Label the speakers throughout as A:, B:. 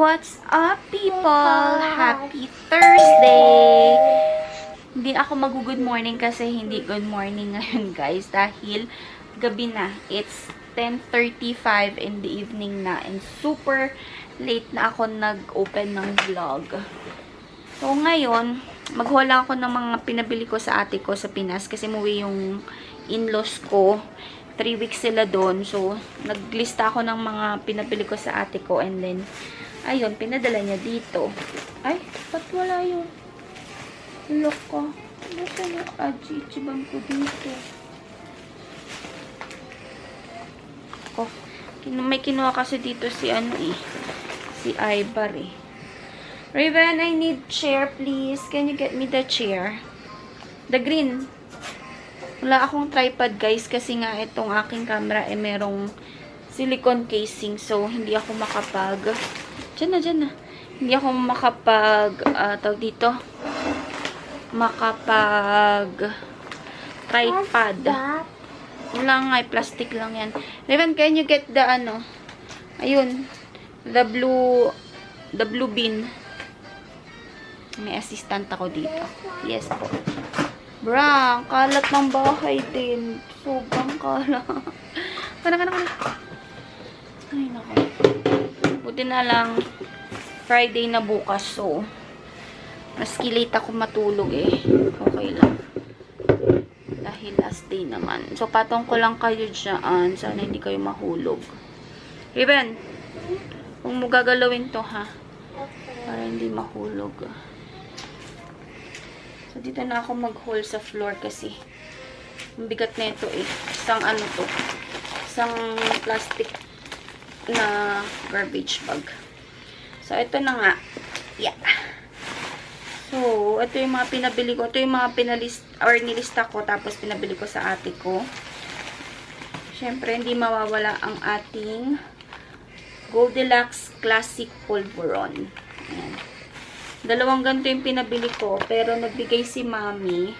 A: What's up, people? Happy Thursday! Hindi ako mag-good morning kasi hindi good morning ngayon, guys. Dahil gabi na. It's 10:35 in the evening na. And super late na ako nag-open ng vlog. So, ngayon, mag-haul ako ng mga pinabili ko sa ate ko sa Pinas. Kasi muwi yung in-laws ko. 3 weeks sila doon. So, naglista ako ng mga pinabili ko sa ate ko. And then, ayun, pinadala niya dito. Ay, ba't wala yung loko? Nasa na ajichiban ko dito? Oh, may kinuha kasi dito si ano eh. Si Ibar eh. Raven, I need chair, please. Can you get me the chair? The green. Wala akong tripod, guys, kasi nga itong aking camera eh merong silicone casing. So, hindi ako makapag... Diyan na. Hindi ako makapag... tawag dito. Makapag... tripod. Wala nga, plastic lang yan. Raven, can you get the ano? Ayun. The blue bin. May assistant ako dito. Yes po. Bra, kalat ng bahay din. Sobrang kalat. Kana. Ay, naku. Buti na lang Friday na bukas. So, maski late ako matulog eh. Okay lang. Dahil last day naman. So, patong ko lang kayo dyan. Sana hindi kayo mahulog. Riven, kung mo gagalawin to ha. Para hindi mahulog. So, dito na ako mag-haul sa floor kasi ang bigat na ito eh. Isang ano to. Isang plastic na garbage bag. So, ito na nga. Yeah. So, ito yung mga pinabili ko. Ito yung mga nilista ko tapos pinabili ko sa ate ko. Siyempre, hindi mawawala ang ating Goldilocks Classic Polvoron. Ayan. Dalawang ganito yung pinabili ko, pero nagbigay si Mami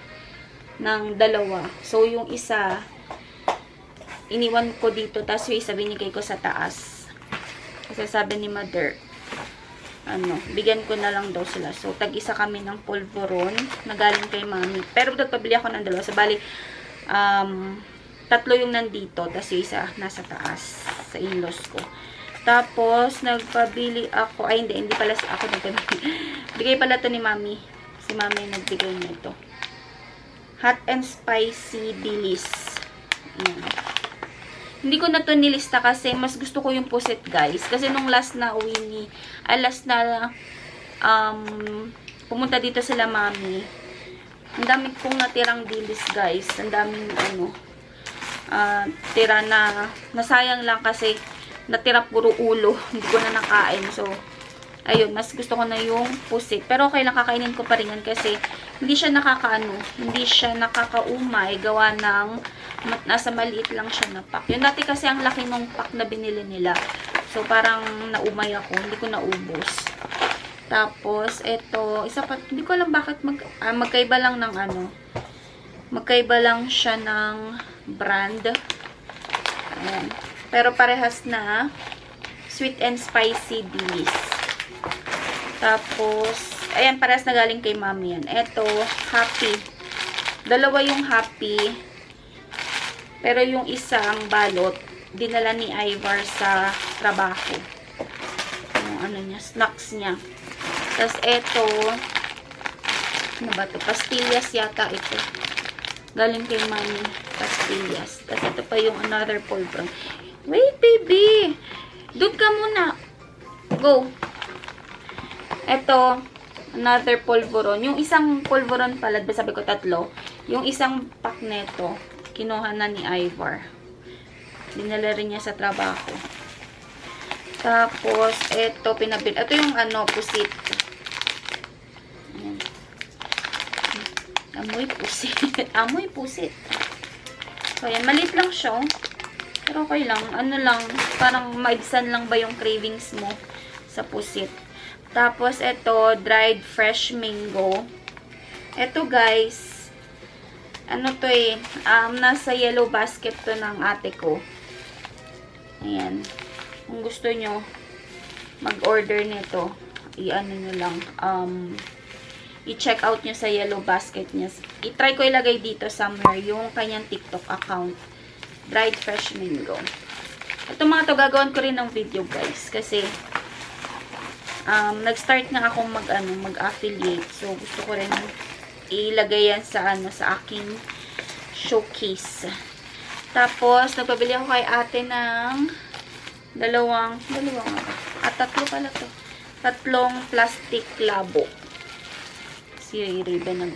A: ng dalawa. So, yung isa, iniwan ko dito, tapos yung isa binigay ko sa taas. Kasi sabi ni Mother, bigyan ko na lang daw sila. So, tag-isa kami ng polvoron na galing kay Mami. Pero nagpabili ako ng dalawa. So, bali, tatlo yung nandito, tapos yung isa nasa taas, sa in-laws ko. Tapos, nagpabili ako, ay hindi pala ako nagpabili. Bigay pala to ni Mami. Si Mami nagbigay nito. Hot and Spicy Bilis. Ayan. Hindi ko na to nilista kasi mas gusto ko yung puset, guys. Kasi nung last na pumunta dito sila Mami. Ang dami kong natirang bilis, guys. Ang daming tira na nasayang lang kasi natira puro ulo. Hindi ko na nakain. So, ayun, mas gusto ko na yung pusit. Pero okay lang, kakainin ko pa rin yan kasi hindi siya hindi siya nakakaumay. Gawa ng, nasa maliit lang siya na pack. Yung dati kasi ang laki ng pack na binili nila. So, parang naumay ako. Hindi ko naubos. Tapos, ito, isa pa, hindi ko alam bakit magkaiba lang ng magkaiba lang siya ng brand. Ayan. Pero parehas na sweet and spicy bilis. Tapos, ayan, parehas na galing kay Mami yan. Ito, Happy. Dalawa yung Happy. Pero yung isang balot, dinala ni Ivar sa trabaho. Yung snacks niya. Tapos ito, ano ba ito? Pastillas yata ito. Galing kay Mami, pastillas. Tapos ito pa yung another polvoron. Wait, baby! Doon ka muna. Go. Ito, another polvoron. Yung isang polvoron pala, sabi ko tatlo. Yung isang pack neto, kinuha na ni Ivar. Dinala rin niya sa trabaho. Tapos, ito, pinabili. Ito yung pusit. Ayan. Amoy pusit. Amoy pusit. So, ayan. Maliit lang siya. Pero okay lang. Parang maibsan lang ba yung cravings mo sa pusit. Tapos, ito, dried fresh mango. Ito, guys, nasa yellow basket to ng ate ko. Ayan. Kung gusto nyo, mag-order nito, i-ano nyo lang, i-check out nyo sa yellow basket niya. I-try ko ilagay dito somewhere yung kanyang TikTok account. Dried Fresh Mango. Ito mga to, gagawin ko rin ng video guys. Kasi, nag-start nga akong mag-affiliate. So, gusto ko rin ilagay yan sa, sa aking showcase. Tapos, nagpabili ako kay ate ng tatlo pala to. Tatlong plastic labo. Si Raven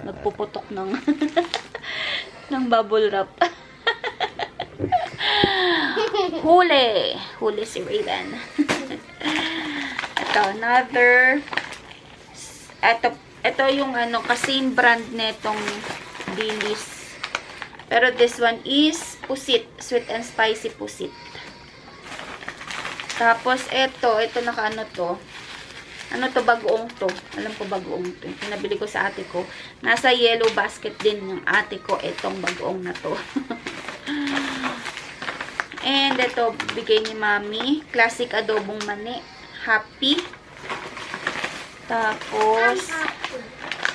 A: nagpuputok ng ng bubble wrap. Huli si Raven. Ito, another. Ito yung kasing brand netong Dilis. Pero this one is pusit. Sweet and spicy pusit. Tapos, ito naka to. Bagoong to. Alam ko bagoong to. Pinabili ko sa ate ko. Nasa yellow basket din ng ate ko itong bagoong na to. And ito, bigay ni Mami. Classic adobong mani. Happy. Tapos,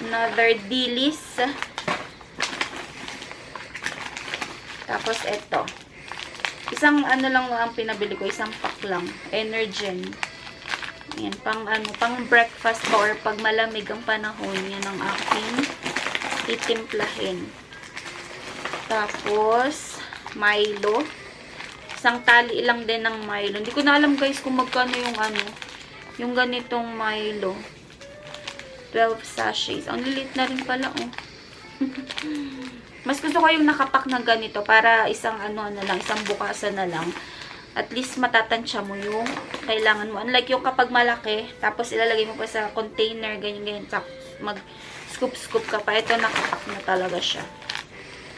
A: another Dilis. Tapos, ito. Isang lang ang pinabili ko. Isang pack lang. Energen. Yan, pang breakfast or pag malamig ang panahon, yan ang aking titimplahin. Tapos, Milo. Isang tali lang din ng Milo. Hindi ko na alam guys kung magkano yung ganitong Milo. 12 sachets. Ang lilit na rin pala, oh. Mas gusto ko yung nakapak na ganito para isang isang bukasan na lang. At least matatansya mo yung kailangan mo. Unlike yung kapag malaki, tapos ilalagay mo pa sa container, ganyan-ganyan, mag-scoop-scoop ka pa. Ito nakapak na talaga siya.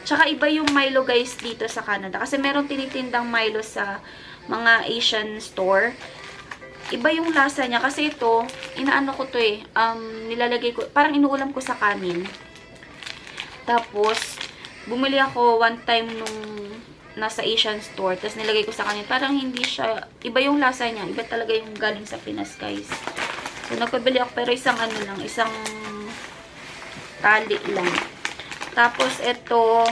A: Tsaka iba yung Milo guys dito sa Canada. Kasi meron tinitindang Milo sa mga Asian store. Iba yung lasa niya. Kasi ito, inaano ko to nilalagay ko, parang inuulam ko sa kanin. Tapos, bumili ako one time nung nasa Asian store. Tapos nilagay ko sa kanin. Parang hindi siya, iba yung lasa niya. Iba talaga yung galing sa Pinas, guys. So, nagpabili ako. Pero isang isang tali lang. Tapos, ito,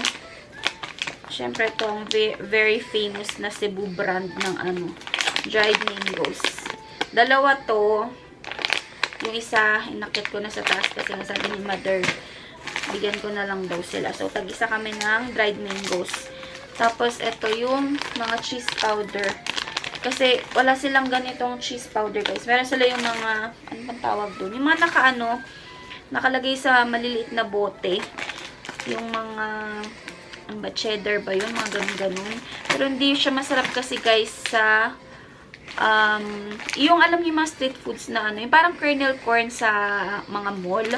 A: syempre, itong very famous na Cebu brand ng dried mangoes. Dalawa to. Yung isa, inakit ko na sa taas kasi nasabi ni Mother, bigyan ko na lang daw sila. So, tag-isa kami ng dried mangoes. Tapos, ito yung mga cheese powder. Kasi, wala silang ganitong cheese powder, guys. Meron sila yung mga, ano bang tawag doon? Yung mga nakalagay sa maliliit na bote. Yung mga, ano ba, cheddar ba yun? Mga ganun-ganun. Pero, hindi siya masarap kasi, guys, sa, yung alam niyo mga street foods na yung parang kernel corn sa mga mall.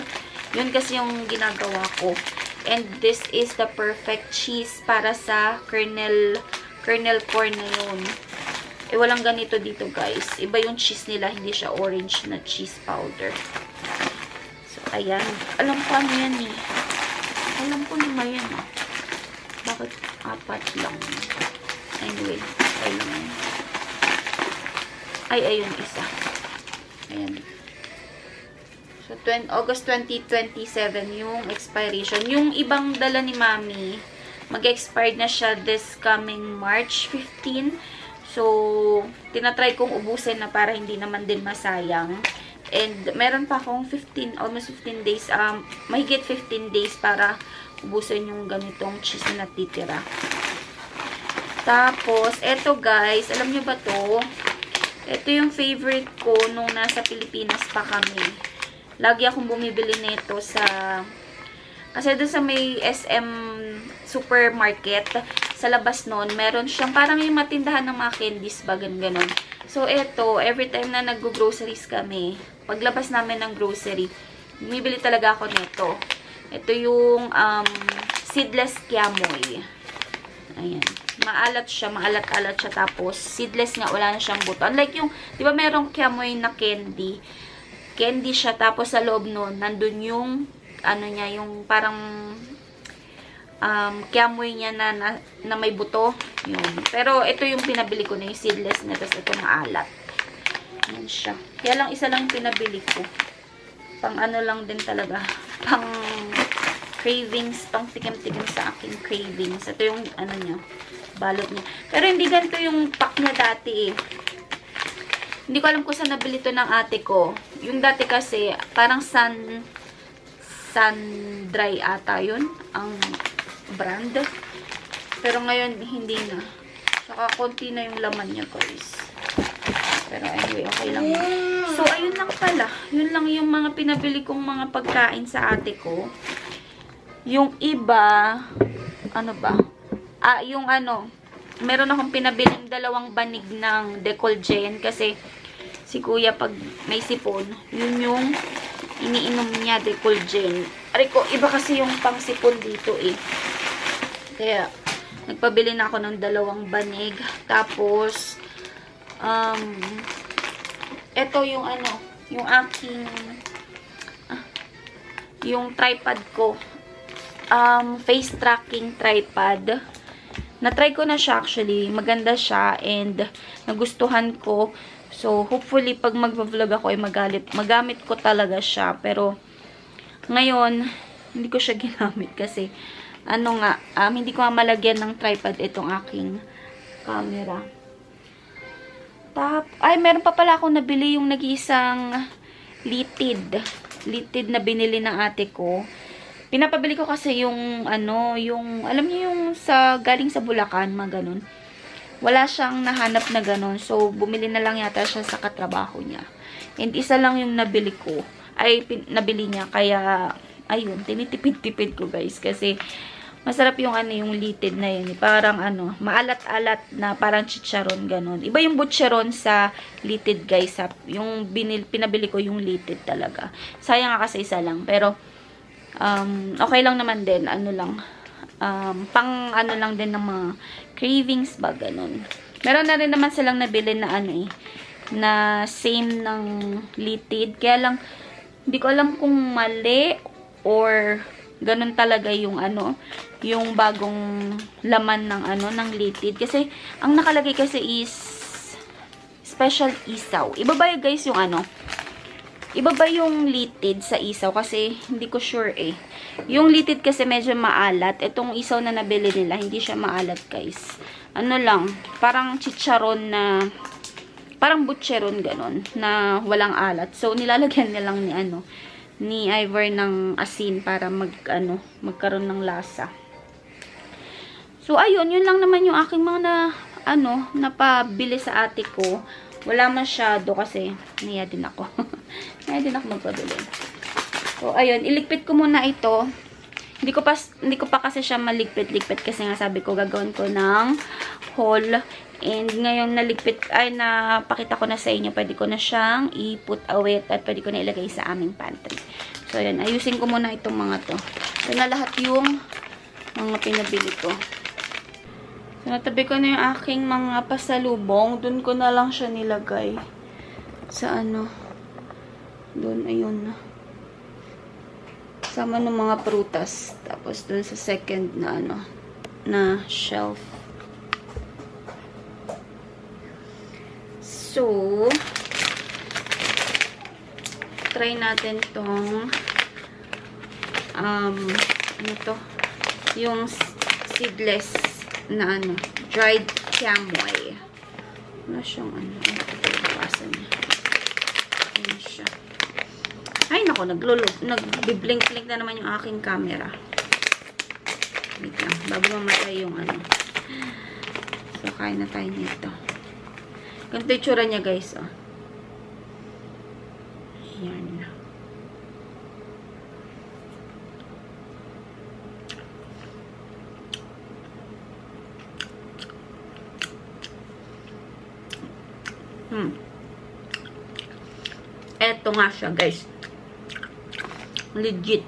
A: Yun kasi yung ginagawa ko. And this is the perfect cheese para sa kernel corn na yun. Walang ganito dito, guys. Iba yung cheese nila. Hindi siya orange na cheese powder. So, ayan. Alam ko ano yan eh. Alam ko naman yan ah. Bakit 4 lang? Anyway. Ayun. Ayun isa. Ayan. So, August 2027 yung expiration. Yung ibang dala ni Mami, mag-expired na siya this coming March 15. So, tinatry kong ubusin na para hindi naman din masayang. And, meron pa akong almost 15 days, mahigit 15 days para ubusin yung ganitong cheese na natitira. Tapos, eto guys, alam nyo ba to? Ito yung favorite ko nung nasa Pilipinas pa kami. Lagi akong bumibili nito kasi doon sa may SM supermarket, sa labas nun, meron siyang parang yung matindahan ng mga candies ba, ganun. So, eto, every time na nag-groceries kami, paglabas namin ng grocery, bumibili talaga ako nito. Ito yung seedless kiamoy. Ayan. Maalat siya, maalat-alat siya. Tapos, seedless nga, wala na siyang buto. Unlike yung, di ba merong kiamoy na candy? Candy siya, tapos sa loob nun, nandun yung, niya, yung parang, kiamoy niya na may buto. Yun. Pero, ito yung pinabili ko na yung seedless na, tapos ito maalat. Yan siya. Kaya lang isa lang yung pinabili ko. Pang ano lang din talaga. Pang cravings. Pang tikim-tikim sa aking cravings. Ito yung ano niya. Balot niya. Pero hindi ganito yung pack niya dati eh. Hindi ko alam kung saan nabili to ng ate ko. Yung dati kasi, parang sun dry ata yun. Ang brand. Pero ngayon, hindi na. Saka konti na yung laman niya, guys. Pero anyway, okay lang. So, ayun lang pala. Yun lang yung mga pinabili kong mga pagkain sa ate ko. Yung iba, ano ba? Yung ano, meron akong pinabiling 2 banig ng Decolgen kasi si kuya pag may sipon, yun yung iniinom niya, Decolgen. Aray ko, iba kasi yung pang sipon dito eh. Kaya, nagpabili na ako ng 2 banig. Tapos, ito yung ano, yung aking, yung tripod ko. Face tracking tripod. Na-try ko na siya actually. Maganda siya and nagustuhan ko. So, hopefully, pag mag-vlog ako ay magamit ko talaga siya. Pero, ngayon, hindi ko siya ginamit kasi, ano nga, hindi ko malagyan ng tripod itong aking camera. Ay, meron pa pala akong nabili yung nag-iisang litid. Litid na binili ng ate ko. Pinapabili ko kasi yung, ano, yung, alam niyo yung galing sa Bulacan, mga ganun. Wala siyang nahanap na ganun. So, bumili na lang yata siya sa katrabaho niya. And isa lang yung nabili ko. Nabili niya. Kaya, ayun, tinitipid-tipid ko guys. Kasi, masarap yung ano, yung litid na yun. Parang ano, maalat-alat na parang chicharon, ganun. Iba yung butcheron sa litid, guys. Yung pinabili ko yung litid talaga. Sayang nga kasi isa lang. Pero, okay lang naman din. Ano lang. Pang ano lang din ng mga cravings ba, ganun. Meron na rin naman silang nabili na ano eh. Na same ng litid. Kaya lang, hindi ko alam kung mali or ganun talaga yung ano, yung bagong laman ng ano, ng litid. Kasi, ang nakalagay kasi is special isaw. Iba ba guys yung ano? Iba ba yung litid sa isaw? Kasi, hindi ko sure eh. Yung litid kasi medyo maalat. Itong isaw na nabili nila, hindi siya maalat guys. Ano lang, parang chicharon na, parang butcheron ganun, na walang alat. So, nilalagyan nilang ni ano, ni Ivor ng asin para magkaroon ng lasa. So, ayun, yun lang naman yung aking mga napabili sa ate ko. Wala masyado kasi naiya din ako. Naiya din ako magpabili. So, ayun, iligpit ko muna ito. Hindi ko pa kasi siya maligpit-ligpit kasi nga sabi ko gagawin ko ng haul. And ngayon napakita ko na sa inyo, pwede ko na siyang i-put away at pwede ko na ilagay sa aming pantry. So, ayan, ayusin ko muna itong mga to. Ito na lahat yung mga pinabili ko. So, natabi ko na yung aking mga pasalubong. Doon ko na lang siya nilagay. Sa ano. Doon, ayun na. Sama ng mga prutas. Tapos, doon sa second na na shelf. So, try natin tong ano to? Yung seedless na dried chamoy. Wala siyang pagkapasan niya. Ayan siya. Ay, nako, nagbiblink-blink na naman yung aking camera. Wait lang, bago mamatay yung So, kain na tayo nito. Ganito yung tsura niya, guys, oh. Ayan. Eto nga siya, guys. Legit.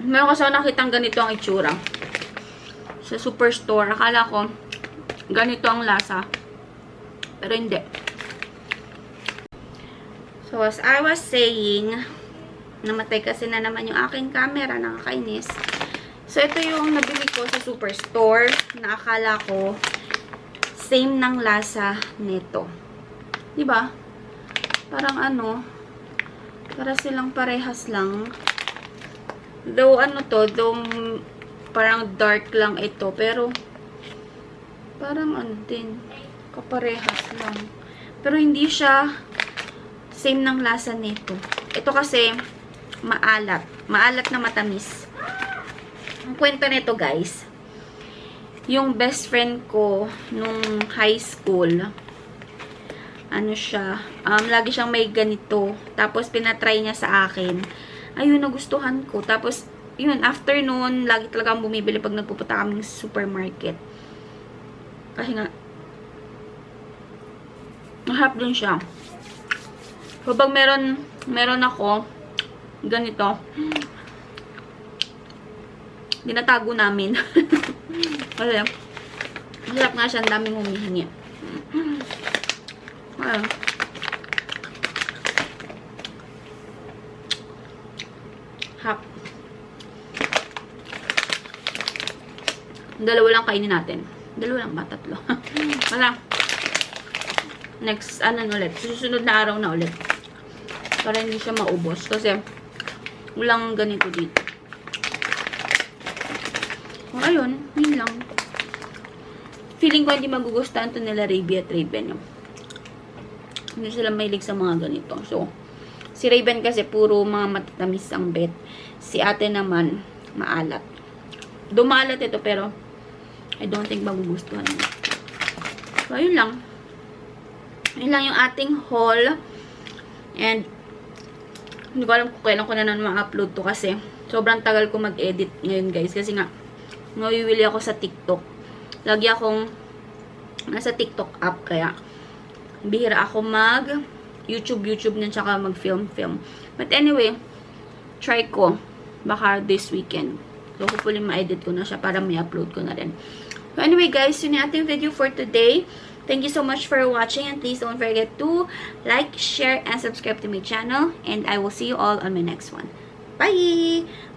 A: Meron kasi ako nakitang ganito ang itsura. Sa superstore. Akala ko ganito ang lasa. Pero hindi. So, as I was saying, namatay kasi na naman yung aking camera. Nakakainis. So, ito yung nabili ko sa superstore na akala ko same ng lasa nito. 'Di ba? Parang ano, para silang parehas lang. Though ano to, though parang dark lang ito, pero parang ano din, kaparehas lang. Pero hindi siya same ng lasa nito. Ito kasi maalat. Maalat na matamis. Ang kwento nito, guys, yung best friend ko nung high school, ano siya, lagi siyang may ganito. Tapos, pinatry niya sa akin. Ayun, nagustuhan ko. Tapos, yun, after noon, lagi talagang bumibili pag nagpupunta kami sa supermarket. Kasi nga, mahap din siya. So, pag meron ako, ganito, dinatago namin. Kasi, masarap nga siya, ang daming humihingi. Ayun. Hap. Dalawa lang kainin natin. Dalawa lang ba? Tatlo. Wala. Next, ano ulit. Susunod na araw na ulit. Para hindi siya maubos. Kasi, walang ganito dito. O, ayun. Yun lang. Feeling ko hindi magugustuhan to nila Raby at Raven. Hindi sila mahilig sa mga ganito. So, si Raven kasi puro mga matatamis ang bet. Si ate naman, maalat. Dumalat ito pero I don't think magugustuhan mo. So, ayun lang. Ayun lang yung ating haul. And, hindi ko alam kung kailan ko na naman ma-upload to kasi sobrang tagal ko mag-edit ngayon, guys. Kasi nga, nawiwili ako sa TikTok. Lagi akong nasa TikTok app, kaya bihira ako mag-YouTube niyan, tsaka mag-film. But anyway, try ko. Baka this weekend. So, hopefully ma-edit ko na siya para may upload ko na rin. So, anyway guys, yun yung ating video for today. Thank you so much for watching and please don't forget to like, share, and subscribe to my channel. And I will see you all on my next one. Bye!